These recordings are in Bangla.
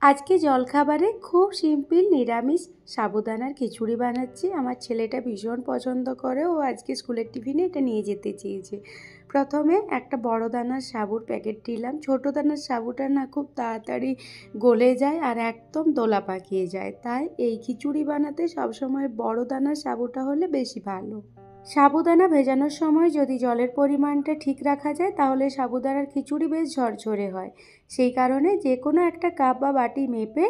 আজকে জলখাবারে খুব সিম্পল নিরামিষ সাবুদানার খিচুড়ি বানাচ্ছি। আমার ছেলেটা ভীষণ পছন্দ করে, ও আজকে স্কুলের টিফিনে এটা নিয়ে যেতে চেয়েছে। প্রথমে একটা বড় দানার সাবুর প্যাকেট দিলাম। ছোটো দানার সাবুটা না খুব তাড়াতাড়ি গলে যায় আর একদম দোলা পাকিয়ে যায়, তাই এই খিচুড়ি বানাতে সবসময় বড় দানার সাবুটা হলে বেশি ভালো। সাবুদানা ভেজানোর সময় যদি জলের পরিমাণটা ঠিক রাখা যায় তাহলে সাবুদানার খিচুড়ি বেশ ঝরঝরে হয়। সেই কারণে যে কোনো একটা কাপ বা বাটি মেপে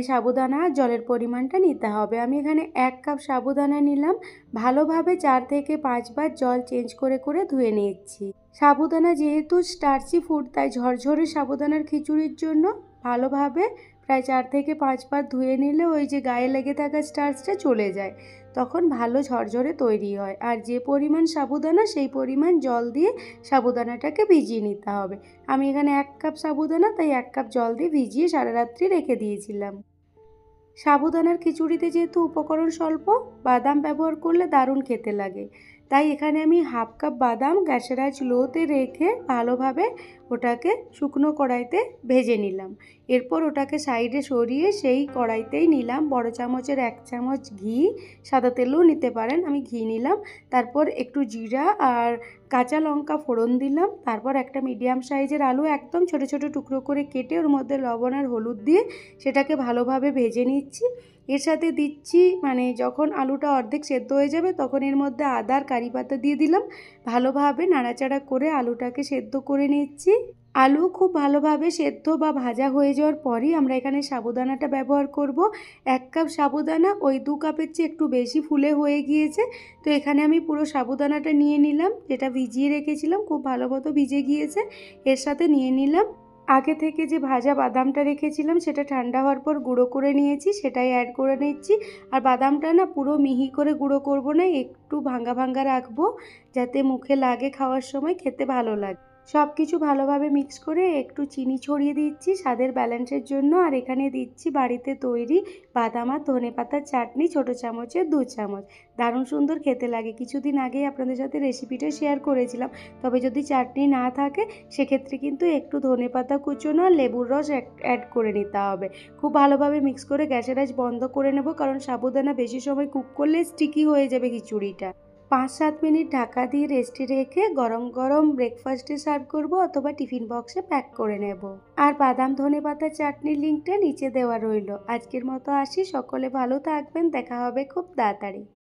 সাবুদানা আর জলের পরিমাণটা নিতে হবে। আমি এখানে 1 কাপ সাবুদানা নিলাম। ভালোভাবে 4 থেকে 5 বার জল চেঞ্জ করে করে ধুয়ে নিচ্ছি। সাবুদানা যেহেতু স্টার্চি ফুড, তাই ঝরঝরে সাবুদানার খিচুড়ির জন্য ভালোভাবে প্রায় 4 থেকে 5 বার ধুয়ে নিলে ওই যে গায়ে লেগে থাকা স্টার্চটা চলে যায়, তখন ভালো ঝরঝরে তৈরি হয়। আর যে পরিমাণ সাবুদানা সেই পরিমাণ জল দিয়ে সাবুদানাটাকে ভিজিয়ে নিতে হবে। আমি এখানে 1 কাপ সাবুদানা, তাই 1 কাপ জল দিয়ে ভিজিয়ে সারা রাত্রি রেখে দিয়েছিলাম। সাবুদানার খিচুড়িতে যেহেতু উপকরণ স্বল্প, বাদাম ব্যবহার করলে দারুণ খেতে লাগে, তাই এখানে আমি 1/2 কাপ বাদাম গ্যাসের আঁচ লোতে রেখে ভালোভাবে ওটাকে শুকনো কড়াইতে ভেজে নিলাম। এরপর ওটাকে সাইডে সরিয়ে সেই কড়াইতেই নিলাম বড় চামচের 1 চামচ ঘি, সাদা তেলও নিতে পারেন, আমি ঘি নিলাম। তারপর একটু জিরা আর কাঁচা লঙ্কা ফোড়ন দিলাম। তারপর একটা মিডিয়াম সাইজের আলু একদম ছোট ছোট টুকরো করে কেটে ওর মধ্যে লবণ আর হলুদ দিয়ে সেটাকে ভালোভাবে ভেজে নিচ্ছি। এর সাথে দিচ্ছি যখন আলুটা অর্ধেক সেদ্ধ হয়ে যাবে তখন এর মধ্যে আদা আর কারি পাতা দিয়ে দিলাম। ভালোভাবে নাড়াচাড়া করে আলুটাকে সেদ্ধ করে নিচ্ছি। আলু খুব ভালোভাবে সেদ্ধ বা ভাজা হয়ে যাওয়ার পরই আমরা এখানে সাবুদানাটা ব্যবহার করব। 1 কাপ সাবুদানা ওই 2 কাপের চেয়ে একটু বেশি ফুলে হয়ে গিয়েছে, তো এখানে আমি পুরো সাবুদানাটা নিয়ে নিলাম, যেটা ভিজিয়ে রেখেছিলাম, খুব ভালো মতো ভিজে গিয়েছে। এর সাথে নিয়ে নিলাম আগে থেকে যে ভাজা বাদামটা রেখেছিলাম, সেটা ঠান্ডা হওয়ার পর গুঁড়ো করে নিয়েছি, সেটাই অ্যাড করে নিচ্ছি। আর বাদামটা না পুরো মিহি করে গুঁড়ো করব না, একটু ভাঙ্গা ভাঙ্গা রাখবো, যাতে মুখে লাগে খাওয়ার সময় খেতে ভালো লাগে। সব কিছু ভালোভাবে মিক্স করে একটু চিনি ছড়িয়ে দিচ্ছি স্বাদের ব্যালেন্সের জন্য। আর এখানে দিচ্ছি বাড়িতে তৈরি বাদাম আর ধনেপাতার চাটনি, ছোটো চামচের 2 চামচ। দারুণ সুন্দর খেতে লাগে। কিছুদিন আগেই আপনাদের সাথে রেসিপিটা শেয়ার করেছিলাম। তবে যদি চাটনি না থাকে সেক্ষেত্রে কিন্তু একটু ধনেপাতা কুচোনো আর লেবুর রস অ্যাড করে নিতে হবে। খুব ভালোভাবে মিক্স করে গ্যাসের আঁচ বন্ধ করে নেব, কারণ সাবুদানা বেশি সময় কুক করলে স্টিকি হয়ে যাবে খিচুড়িটা। 5-7 মিনিট ঢাকা দিয়ে রেস্টে রেখে গরম গরম ব্রেকফাস্টে সার্ভ করব অথবা টিফিন বক্সে প্যাক করে নেব। আর বাদাম ধনেপাতা চাটনির লিঙ্কটা নিচে দেওয়া রইল। আজকের মতো আসি, সকলে ভালো থাকবেন, দেখা হবে খুব তাড়াতাড়ি।